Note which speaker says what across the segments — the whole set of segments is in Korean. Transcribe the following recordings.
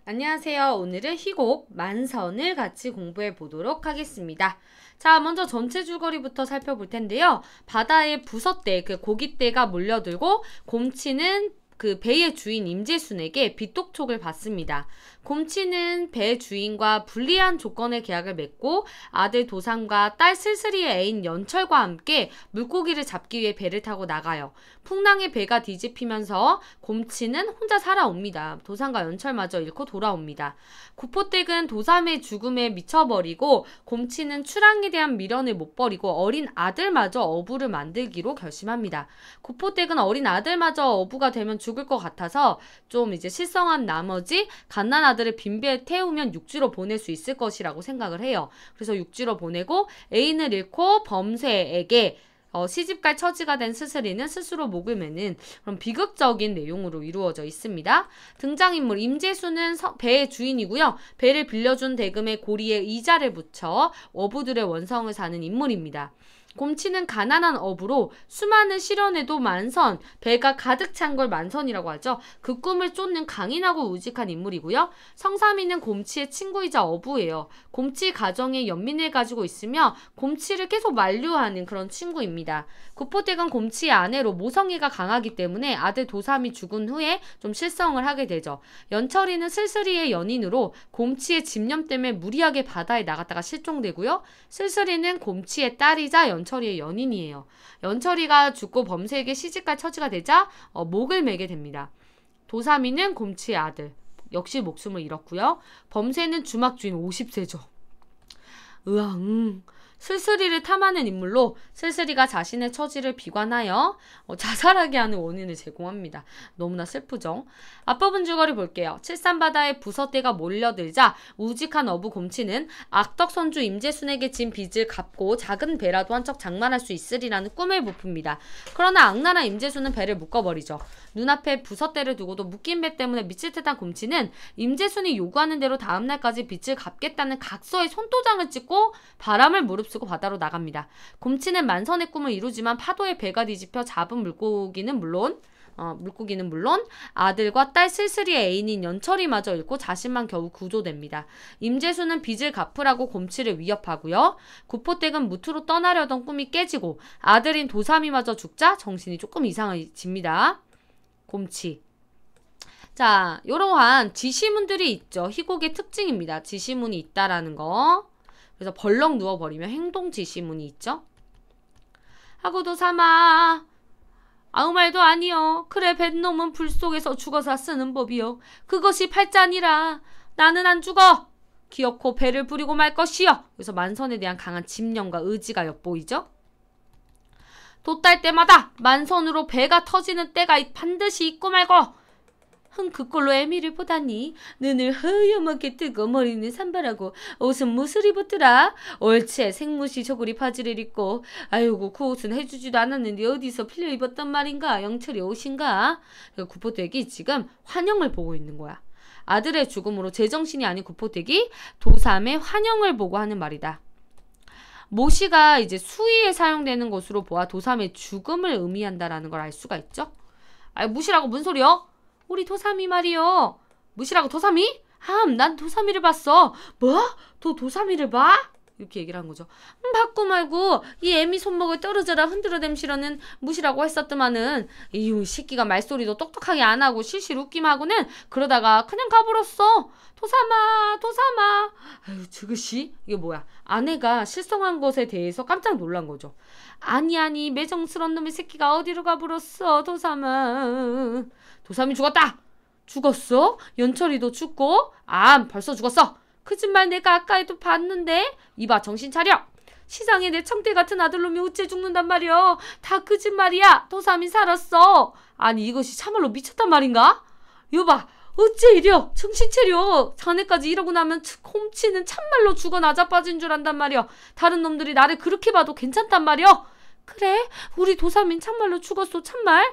Speaker 1: 안녕하세요. 오늘은 희곡 만선을 같이 공부해 보도록 하겠습니다. 자, 먼저 전체 줄거리부터 살펴볼 텐데요. 바다에 부서대, 고깃대가 몰려들고 곰치는 배의 주인 임재순에게 빚독촉을 받습니다. 곰치는 배 주인과 불리한 조건의 계약을 맺고 아들 도삼과 딸 슬슬이의 애인 연철과 함께 물고기를 잡기 위해 배를 타고 나가요. 풍랑에 배가 뒤집히면서 곰치는 혼자 살아옵니다. 도삼과 연철마저 잃고 돌아옵니다. 구포댁은 도삼의 죽음에 미쳐버리고 곰치는 출항에 대한 미련을 못 버리고 어린 아들마저 어부를 만들기로 결심합니다. 구포댁은 어린 아들마저 어부가 되면 죽을 것 같아서 좀 이제 실성한 나머지 갓난 아들을 빈배에 태우면 육지로 보낼 수 있을 것이라고 생각을 해요. 그래서 육지로 보내고 애인을 잃고 범세에게 시집갈 처지가 된 스스리는 스스로 목을 매는 그런 비극적인 내용으로 이루어져 있습니다. 등장인물 임재수는 배의 주인이고요. 배를 빌려준 대금에 고리에 이자를 붙여 어부들의 원성을 사는 인물입니다. 곰치는 가난한 어부로 수많은 시련에도 만선, 배가 가득 찬 걸 만선이라고 하죠. 그 꿈을 쫓는 강인하고 우직한 인물이고요. 성삼이는 곰치의 친구이자 어부예요. 곰치 가정에 연민을 가지고 있으며 곰치를 계속 만류하는 그런 친구입니다. 구포댁은 곰치의 아내로 모성애가 강하기 때문에 아들 도삼이 죽은 후에 좀 실성을 하게 되죠. 연철이는 슬슬이의 연인으로 곰치의 집념 때문에 무리하게 바다에 나갔다가 실종되고요. 슬슬이는 곰치의 딸이자 연철이의 연인이에요. 연철이가 죽고 범세에게 시집갈 처지가 되자 목을 매게 됩니다. 도삼이는 곰치의 아들. 역시 목숨을 잃었고요. 범세는 주막주인 50세죠. 으앙. 슬슬이를 탐하는 인물로 슬슬이가 자신의 처지를 비관하여 자살하게 하는 원인을 제공합니다. 너무나 슬프죠. 앞부분 줄거리 볼게요. 칠산바다에 부서대가 몰려들자 우직한 어부 곰치는 악덕선주 임재순에게 진 빚을 갚고 작은 배라도 한 척 장만할 수 있으리라는 꿈을 부풉니다. 그러나 악랄한 임재순은 배를 묶어버리죠. 눈앞에 부서대를 두고도 묶인 배 때문에 미칠 듯한 곰치는 임재순이 요구하는 대로 다음날까지 빚을 갚겠다는 각서에 손도장을 찍고 바람을 무릅쓰고 바다로 나갑니다. 곰치는 만선의 꿈을 이루지만 파도에 배가 뒤집혀 잡은 물고기는 물론 아들과 딸 슬슬이의 애인인 연철이마저 잃고 자신만 겨우 구조됩니다. 임재수는 빚을 갚으라고 곰치를 위협하고요. 구포댁은 무트로 떠나려던 꿈이 깨지고 아들인 도삼이마저 죽자 정신이 조금 이상해집니다. 곰치. 자, 이러한 지시문들이 있죠. 희곡의 특징입니다. 지시문이 있다라는 거. 그래서 벌렁 누워버리면 행동 지시문이 있죠. 하고도 삼아 아무 말도 아니여. 그래 뱃놈은 불 속에서 죽어서 쓰는 법이여. 그것이 팔자니라. 나는 안 죽어. 기어코 배를 부리고 말 것이여. 그래서 만선에 대한 강한 집념과 의지가 엿보이죠. 돛달 때마다 만선으로 배가 터지는 때가 반드시 있고 말고 그꼴로 애미를 보다니 눈을 허여먹게 뜨고 머리는 산발하고 옷은 무엇을 입었더라. 옳지 생무시 저고리 바지를 입고 아이고 그 옷은 해주지도 않았는데 어디서 빌려 입었단 말인가. 영철이 옷인가. 구포댁이 지금 환영을 보고 있는 거야. 아들의 죽음으로 제정신이 아닌 구포댁이 도삼의 환영을 보고 하는 말이다. 모시가 이제 수의에 사용되는 것으로 보아 도삼의 죽음을 의미한다라는 걸 알 수가 있죠. 아이 무시라고 뭔 소리여? 우리 도삼이 말이요. 무시라고 도삼이? 난 도삼이를 봤어. 뭐? 도삼이를 봐? 이렇게 얘기를 한 거죠. 받고 말고 이 애미 손목을 떨어져라 흔들어댐시러는 무시라고 했었더만은 이 새끼가 말소리도 똑똑하게 안 하고 실실 웃기만 하고는 그러다가 그냥 가버렸어. 도삼아. 아유 저것이 이게 뭐야. 아내가 실성한 것에 대해서 깜짝 놀란 거죠. 아니 매정스러운 놈의 새끼가 어디로 가버렸어. 도삼이 죽었다. 죽었어? 연철이도 죽고? 벌써 죽었어. 거짓말 내가 아까에도 봤는데. 이봐 정신 차려. 시장에 내 청태 같은 아들놈이 어째 죽는단 말이여. 다 거짓말이야. 도삼이 살았어. 아니 이것이 참말로 미쳤단 말인가? 여봐 어째 이려. 정신 차려. 자네까지 이러고 나면 곰치는 참말로 죽어 나자빠진 줄 안단 말이여. 다른 놈들이 나를 그렇게 봐도 괜찮단 말이여. 그래 우리 도삼인 참말로 죽었어. 참말.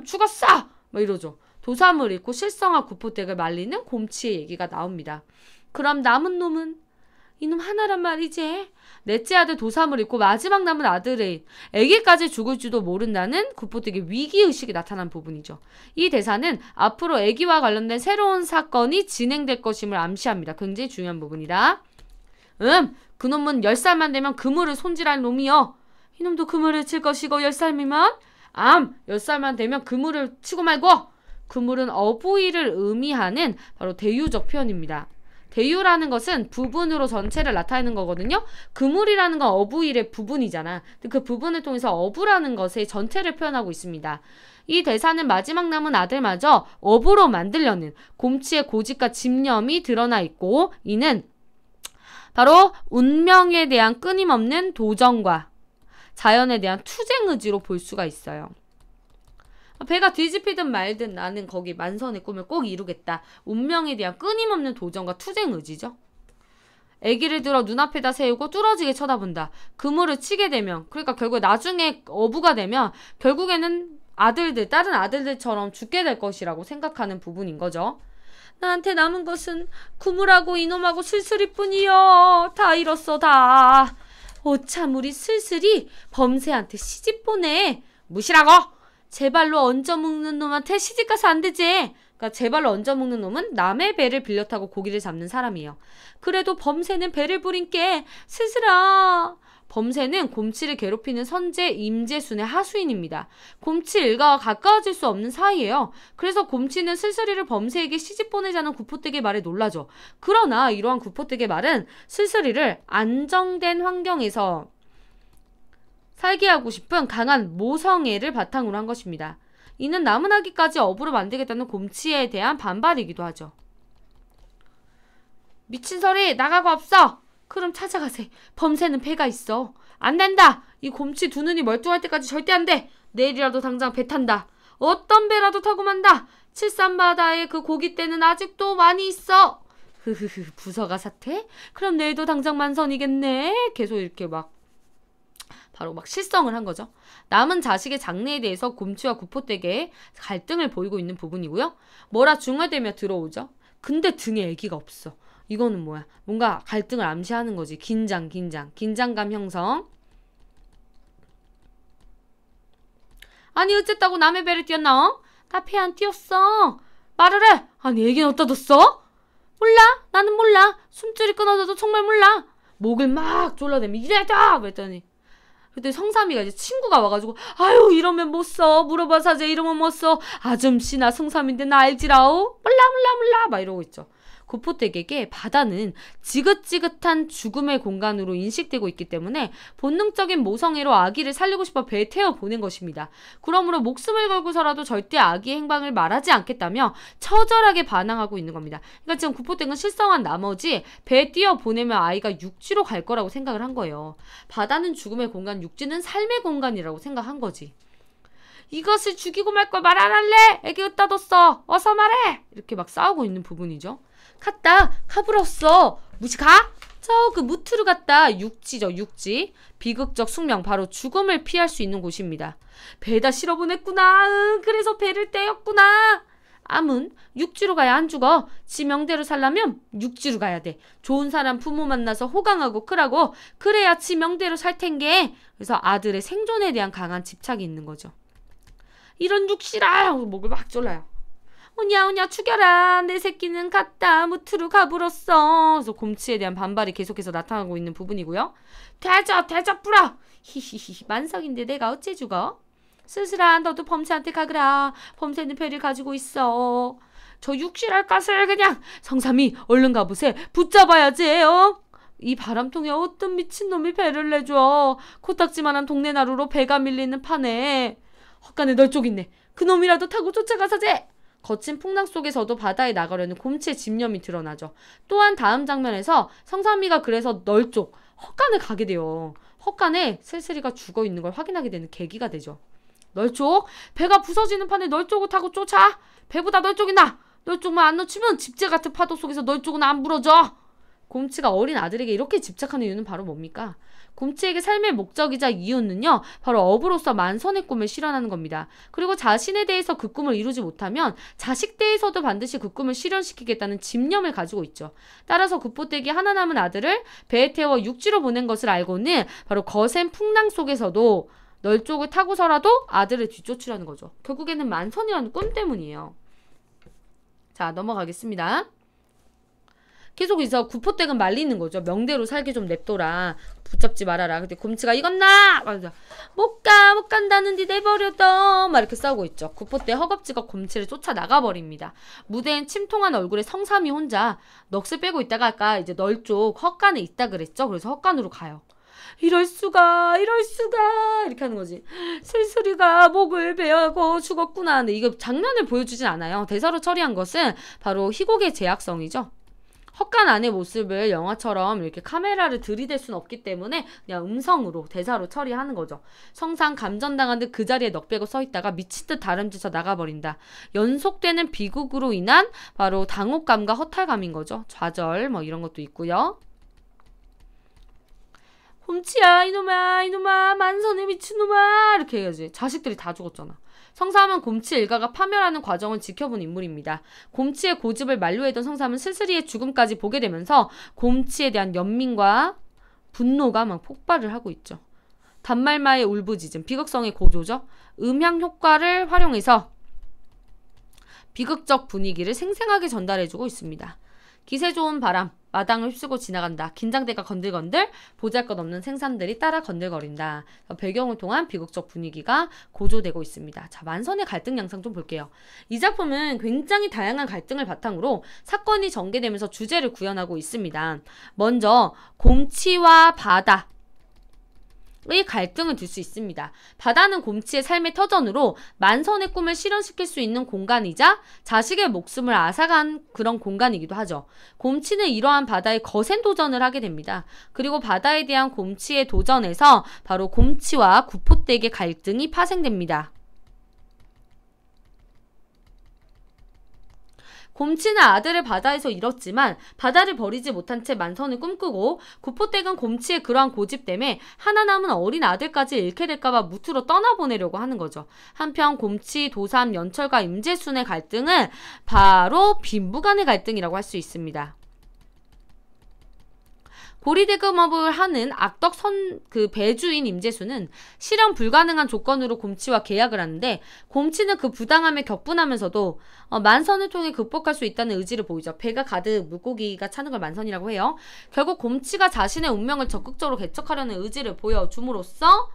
Speaker 1: 죽었어. 뭐 이러죠. 도삼을 잃고 실성한 구포댁을 말리는 곰치의 얘기가 나옵니다. 그럼 남은 놈은 이놈 하나란 말이지. 넷째 아들 도삼을 잃고 마지막 남은 아들의 아기까지 죽을지도 모른다는 구포대기의 위기의식이 나타난 부분이죠. 이 대사는 앞으로 아기와 관련된 새로운 사건이 진행될 것임을 암시합니다. 굉장히 중요한 부분이다. 그놈은 10살만 되면 그물을 손질할 놈이여. 이놈도 그물을 칠 것이고 10살 미만? 10살만 되면 그물을 치고 말고. 그물은 어부일을 의미하는 바로 대유적 표현입니다. 대유라는 것은 부분으로 전체를 나타내는 거거든요. 그물이라는 건 어부일의 부분이잖아. 그 부분을 통해서 어부라는 것의 전체를 표현하고 있습니다. 이 대사는 마지막 남은 아들마저 어부로 만들려는 곰치의 고집과 집념이 드러나 있고, 이는 바로 운명에 대한 끊임없는 도전과 자연에 대한 투쟁 의지로 볼 수가 있어요. 배가 뒤집히든 말든 나는 거기 만선의 꿈을 꼭 이루겠다. 운명에 대한 끊임없는 도전과 투쟁 의지죠. 아기를 들어 눈앞에다 세우고 뚫어지게 쳐다본다. 그물을 치게 되면, 그러니까 결국 나중에 어부가 되면 결국에는 다른 아들들처럼 죽게 될 것이라고 생각하는 부분인 거죠. 나한테 남은 것은 그물하고 이놈하고 슬슬이뿐이여. 다 잃었어 다. 참 우리 슬슬이 범새한테 시집 보내. 무시라고. 제 발로 얹어 먹는 놈한테 시집가서 안 되지. 그러니까 제 발로 얹어 먹는 놈은 남의 배를 빌려 타고 고기를 잡는 사람이에요. 그래도 범새는 배를 부린께 슬슬아. 범새는 곰치를 괴롭히는 선제 임재순의 하수인입니다. 곰치 일가와 가까워질 수 없는 사이예요. 그래서 곰치는 슬슬이를 범새에게 시집 보내자는 구포대기의 말에 놀라죠. 그러나 이러한 구포대기의 말은 슬슬이를 안정된 환경에서 살게 하고 싶은 강한 모성애를 바탕으로 한 것입니다. 이는 남은 아기까지 어부로 만들겠다는 곰치에 대한 반발이기도 하죠. 미친 소리 나가고 없어. 그럼 찾아가세. 범새는 배가 있어. 안 된다. 이 곰치 두 눈이 멀뚱할 때까지 절대 안 돼. 내일이라도 당장 배 탄다. 어떤 배라도 타고 만다. 칠산바다에 그 고깃대는 아직도 많이 있어. 흐흐흐. 부서가 사태? 그럼 내일도 당장 만선이겠네. 계속 이렇게 바로 실성을 한 거죠. 남은 자식의 장래에 대해서 곰치와 구포대기에 갈등을 보이고 있는 부분이고요. 뭐라 중얼대며 들어오죠. 근데 등에 아기가 없어. 이거는 뭐야? 뭔가 갈등을 암시하는 거지. 긴장감 형성. 아니 어쨌다고 남의 배를 띄었나? 나 배 안 띄었어. 말을 해. 아니 애기는 어디다 뒀어? 몰라. 나는 몰라. 숨줄이 끊어져도 정말 몰라. 목을 막 졸라대며 이래다! 그랬더니 그때 성삼이가 이제 친구가 와가지고 아유 이러면 못 써. 물어봐 사제 이러면 못 써. 아줌씨 나 성삼인데 나 알지라오. 몰라 막 이러고 있죠. 구포대기에게 바다는 지긋지긋한 죽음의 공간으로 인식되고 있기 때문에 본능적인 모성애로 아기를 살리고 싶어 배에 태워 보낸 것입니다. 그러므로 목숨을 걸고서라도 절대 아기의 행방을 말하지 않겠다며 처절하게 반항하고 있는 겁니다. 그러니까 지금 구포대기는 실성한 나머지 배에 띄워 보내면 아이가 육지로 갈 거라고 생각을 한 거예요. 바다는 죽음의 공간, 육지는 삶의 공간이라고 생각한 거지. 이것을 죽이고 말 걸 말 안 할래? 애기 어디다 뒀어? 어서 말해! 이렇게 막 싸우고 있는 부분이죠. 갔다 가불었어. 무시 가? 저 그 무트르 갔다. 육지죠. 육지. 비극적 숙명 바로 죽음을 피할 수 있는 곳입니다. 배에다 실어보냈구나. 그래서 배를 떼었구나. 암은 육지로 가야 안 죽어. 지 명대로 살려면 육지로 가야 돼. 좋은 사람 부모 만나서 호강하고 크라고. 그래야 지 명대로 살 텐게. 그래서 아들의 생존에 대한 강한 집착이 있는 거죠. 이런 육시라. 목을 막 졸라요. 오냐 죽여라. 내 새끼는 갔다. 무트로 가불었어. 그래서 곰치에 대한 반발이 계속해서 나타나고 있는 부분이고요. 대접 불어. 히히히 만석인데 내가 어째 죽어? 슬슬아 너도 범새한테 가거라. 범새는 배를 가지고 있어. 저 육실할 것을 그냥 성삼이 얼른 가보세. 붙잡아야지. 이 바람통에 어떤 미친놈이 배를 내줘. 코딱지만한 동네 나루로 배가 밀리는 판에 헛간에 널 쪽 있네. 그놈이라도 타고 쫓아가사제. 거친 풍랑 속에서도 바다에 나가려는 곰치의 집념이 드러나죠. 또한 다음 장면에서 성삼이가 그래서 널쪽 헛간을 가게 돼요. 헛간에 슬슬이가 죽어있는 걸 확인하게 되는 계기가 되죠. 널쪽 배가 부서지는 판에 널쪽을 타고 쫓아. 배보다 널쪽이 나. 널쪽만 안 놓치면 집재 같은 파도 속에서 널쪽은 안 부러져. 곰치가 어린 아들에게 이렇게 집착하는 이유는 바로 뭡니까? 곰치에게 삶의 목적이자 이유는요, 바로 어부로서 만선의 꿈을 실현하는 겁니다. 그리고 자신에 대해서 그 꿈을 이루지 못하면 자식 대해서도 반드시 그 꿈을 실현시키겠다는 집념을 가지고 있죠. 따라서 구포떼기 하나 남은 아들을 배에 태워 육지로 보낸 것을 알고는 바로 거센 풍랑 속에서도 널쪽을 타고서라도 아들을 뒤쫓으려는 거죠. 결국에는 만선이라는 꿈 때문이에요. 자, 넘어가겠습니다. 계속 있어 구포댁은 말리는 거죠. 명대로 살게 좀 냅둬라. 붙잡지 말아라. 근데 곰치가 이건 나! 맞아. 못 간다는데 내버려둬. 막 이렇게 싸우고 있죠. 구포떼 허겁지겁 곰치를 쫓아 나가버립니다. 무대엔 침통한 얼굴에 성삼이 혼자 넋을 빼고 있다가 아까 이제 널 쪽 헛간에 있다 그랬죠. 그래서 헛간으로 가요. 이럴 수가 이렇게 하는 거지. 슬슬이가 목을 베어고 죽었구나. 근데 이거 장면을 보여주진 않아요. 대사로 처리한 것은 바로 희곡의 제약성이죠. 헛간 안의 모습을 영화처럼 이렇게 카메라를 들이댈 수는 없기 때문에 그냥 음성으로 대사로 처리하는 거죠. 성상 감전당한 듯 그 자리에 넋 빼고 서 있다가 미친 듯 다름쥐쳐 나가버린다. 연속되는 비극으로 인한 바로 당혹감과 허탈감인 거죠. 좌절 뭐 이런 것도 있고요. 곰치야 이놈아 만선의 미친놈아 이렇게 해야지. 자식들이 다 죽었잖아. 성삼은 곰치 일가가 파멸하는 과정을 지켜본 인물입니다. 곰치의 고집을 만류했던 성삼은 슬슬이의 죽음까지 보게 되면서 곰치에 대한 연민과 분노가 막 폭발을 하고 있죠. 단말마의 울부짖음, 비극성의 고조죠. 음향 효과를 활용해서 비극적 분위기를 생생하게 전달해주고 있습니다. 기세 좋은 바람, 마당을 휩쓰고 지나간다. 긴장대가 건들건들, 보잘것없는 생산들이 따라 건들거린다. 배경을 통한 비극적 분위기가 고조되고 있습니다. 자, 만선의 갈등 양상 좀 볼게요. 이 작품은 굉장히 다양한 갈등을 바탕으로 사건이 전개되면서 주제를 구현하고 있습니다. 먼저 곰치와 바다 의 갈등을 둘 수 있습니다. 바다는 곰치의 삶의 터전으로 만선의 꿈을 실현시킬 수 있는 공간이자 자식의 목숨을 앗아간 그런 공간이기도 하죠. 곰치는 이러한 바다에 거센 도전을 하게 됩니다. 그리고 바다에 대한 곰치의 도전에서 바로 곰치와 구포떼의 갈등이 파생됩니다. 곰치는 아들을 바다에서 잃었지만 바다를 버리지 못한 채 만선을 꿈꾸고 구포떼는 곰치의 그러한 고집 때문에 하나 남은 어린 아들까지 잃게 될까봐 무트로 떠나보내려고 하는 거죠. 한편 곰치, 도삼, 연철과 임재순의 갈등은 바로 빈부간의 갈등이라고 할 수 있습니다. 고리대금업을 하는 악덕 배주인 임재수는 실현 불가능한 조건으로 곰치와 계약을 하는데 곰치는 그 부당함에 격분하면서도 만선을 통해 극복할 수 있다는 의지를 보이죠. 배가 가득 물고기가 차는 걸 만선이라고 해요. 결국 곰치가 자신의 운명을 적극적으로 개척하려는 의지를 보여줌으로써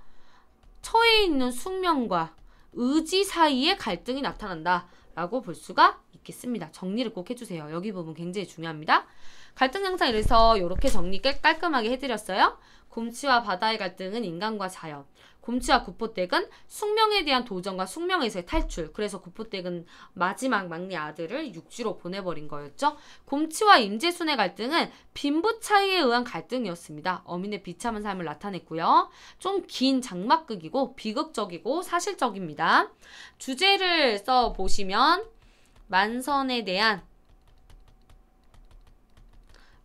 Speaker 1: 처해 있는 숙명과 의지 사이에 갈등이 나타난다 라고 볼 수가 있겠습니다. 정리를 꼭 해주세요. 여기 부분 굉장히 중요합니다. 갈등 양상 이래서 이렇게 정리 깔끔하게 해드렸어요. 곰치와 바다의 갈등은 인간과 자연, 곰치와 구포떼는 숙명에 대한 도전과 숙명에서의 탈출. 그래서 구포떼는 마지막 막내 아들을 육지로 보내버린 거였죠. 곰치와 임재순의 갈등은 빈부 차이에 의한 갈등이었습니다. 어민의 비참한 삶을 나타냈고요. 좀 긴 장막극이고 비극적이고 사실적입니다. 주제를 써보시면 만선에 대한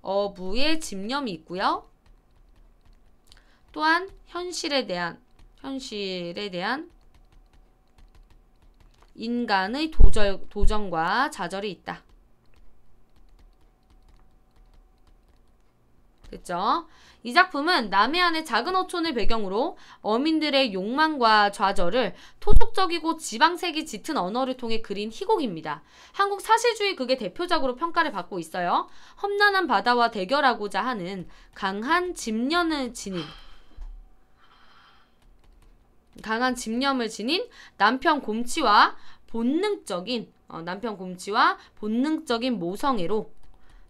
Speaker 1: 어부의 집념이 있고요. 또한 현실에 대한 인간의 도전과 좌절이 있다. 됐죠? 이 작품은 남해안의 작은 어촌을 배경으로 어민들의 욕망과 좌절을 토속적이고 지방색이 짙은 언어를 통해 그린 희곡입니다. 한국 사실주의 극의 대표작으로 평가를 받고 있어요. 험난한 바다와 대결하고자 하는 강한 집념을 지닌 남편 곰치와 본능적인 모성애로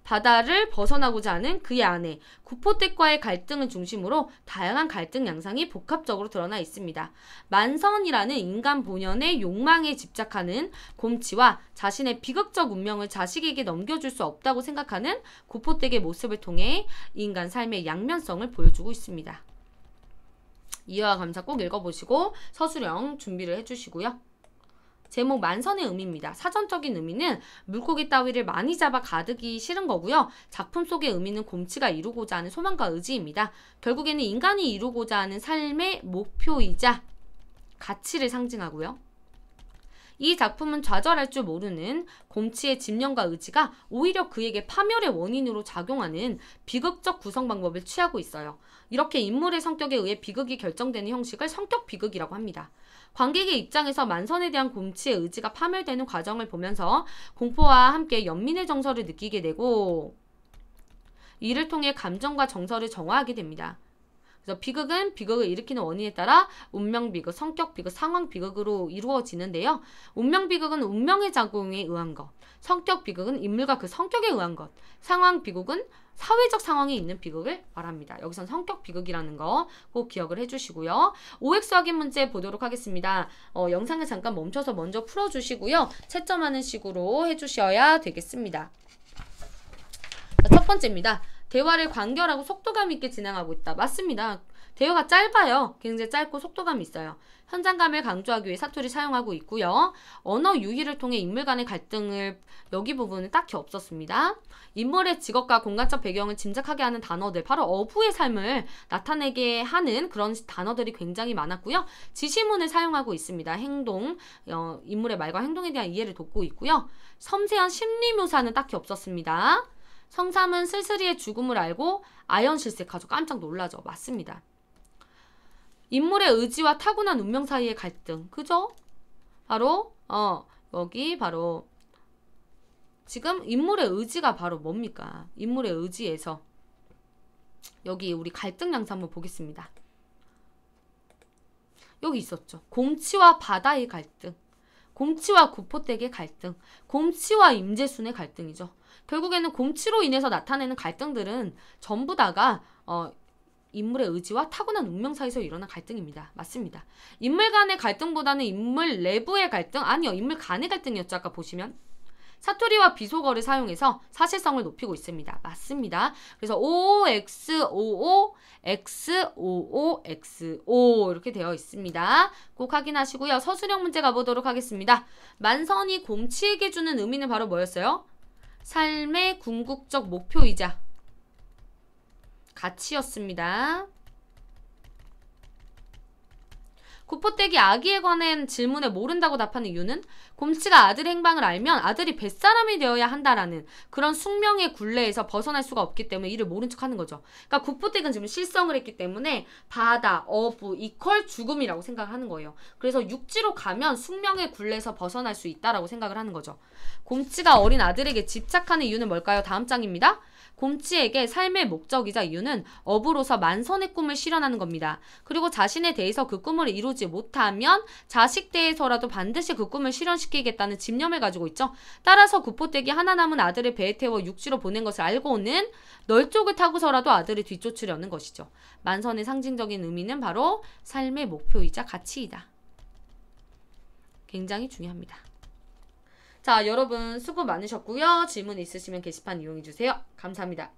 Speaker 1: 바다를 벗어나고자 하는 그의 아내 구포떼과의 갈등을 중심으로 다양한 갈등 양상이 복합적으로 드러나 있습니다. 만선이라는 인간 본연의 욕망에 집착하는 곰치와 자신의 비극적 운명을 자식에게 넘겨줄 수 없다고 생각하는 구포떼의 모습을 통해 인간 삶의 양면성을 보여주고 있습니다. 이해와 감사 꼭 읽어보시고 서술형 준비를 해주시고요. 제목 만선의 의미입니다. 사전적인 의미는 물고기 따위를 많이 잡아 가두기 싫은 거고요. 작품 속의 의미는 곰치가 이루고자 하는 소망과 의지입니다. 결국에는 인간이 이루고자 하는 삶의 목표이자 가치를 상징하고요. 이 작품은 좌절할 줄 모르는 곰치의 집념과 의지가 오히려 그에게 파멸의 원인으로 작용하는 비극적 구성 방법을 취하고 있어요. 이렇게 인물의 성격에 의해 비극이 결정되는 형식을 성격 비극이라고 합니다. 관객의 입장에서 만선에 대한 곰치의 의지가 파멸되는 과정을 보면서 공포와 함께 연민의 정서를 느끼게 되고 이를 통해 감정과 정서를 정화하게 됩니다. 그래서 비극은 비극을 일으키는 원인에 따라 운명 비극, 성격 비극, 상황 비극으로 이루어지는데요. 운명 비극은 운명의 작용에 의한 것, 성격 비극은 인물과 그 성격에 의한 것, 상황 비극은 사회적 상황이 있는 비극을 말합니다. 여기선 성격 비극이라는 거 꼭 기억을 해주시고요. OX 확인 문제 보도록 하겠습니다. 영상을 잠깐 멈춰서 먼저 풀어주시고요. 채점하는 식으로 해주셔야 되겠습니다. 자, 첫 번째입니다. 대화를 간결하고 속도감 있게 진행하고 있다. 맞습니다. 대화가 짧아요. 굉장히 짧고 속도감이 있어요. 현장감을 강조하기 위해 사투리 사용하고 있고요. 언어 유희를 통해 인물 간의 갈등을 여기 부분은 딱히 없었습니다. 인물의 직업과 공간적 배경을 짐작하게 하는 단어들, 바로 어부의 삶을 나타내게 하는 그런 단어들이 굉장히 많았고요. 지시문을 사용하고 있습니다. 행동, 인물의 말과 행동에 대한 이해를 돕고 있고요. 섬세한 심리 묘사는 딱히 없었습니다. 성삼은 쓸쓸이의 죽음을 알고 아연실색하죠. 깜짝 놀라죠. 맞습니다. 인물의 의지와 타고난 운명 사이의 갈등. 그죠? 바로 여기 바로 지금 인물의 의지가 바로 뭡니까? 인물의 의지에서 여기 우리 갈등 양상 한번 보겠습니다. 여기 있었죠. 곰치와 바다의 갈등. 곰치와 구포댁의 갈등. 곰치와 임재순의 갈등이죠. 결국에는 곰치로 인해서 나타내는 갈등들은 전부 다가 인물의 의지와 타고난 운명 사이에서 일어난 갈등입니다. 맞습니다. 인물 간의 갈등보다는 인물 내부의 갈등, 아니요, 인물 간의 갈등이었죠. 아까 보시면 사투리와 비속어를 사용해서 사실성을 높이고 있습니다. 맞습니다. 그래서 OXOO, XOO, XO 이렇게 되어 있습니다. 꼭 확인하시고요. 서술형 문제 가보도록 하겠습니다. 만선이 곰치에게 주는 의미는 바로 뭐였어요? 삶의 궁극적 목표이자 가치였습니다. 구포댁이 아기에 관한 질문에 모른다고 답하는 이유는 곰치가 아들의 행방을 알면 아들이 뱃사람이 되어야 한다라는 그런 숙명의 굴레에서 벗어날 수가 없기 때문에 이를 모른 척하는 거죠. 그러니까 구포댁은 지금 실성을 했기 때문에 바다, 어부, 이퀄 죽음이라고 생각하는 거예요. 그래서 육지로 가면 숙명의 굴레에서 벗어날 수 있다라고 생각을 하는 거죠. 곰치가 어린 아들에게 집착하는 이유는 뭘까요? 다음 장입니다. 곰치에게 삶의 목적이자 이유는 어부로서 만선의 꿈을 실현하는 겁니다. 그리고 자신에 대해서 그 꿈을 이루지 못하면 자식 대해서라도 반드시 그 꿈을 실현시키겠다는 집념을 가지고 있죠. 따라서 구포댁이 하나 남은 아들을 배에 태워 육지로 보낸 것을 알고는 널쪽을 타고서라도 아들을 뒤쫓으려는 것이죠. 만선의 상징적인 의미는 바로 삶의 목표이자 가치이다. 굉장히 중요합니다. 자, 여러분 수고 많으셨고요. 질문 있으시면 게시판 이용해주세요. 감사합니다.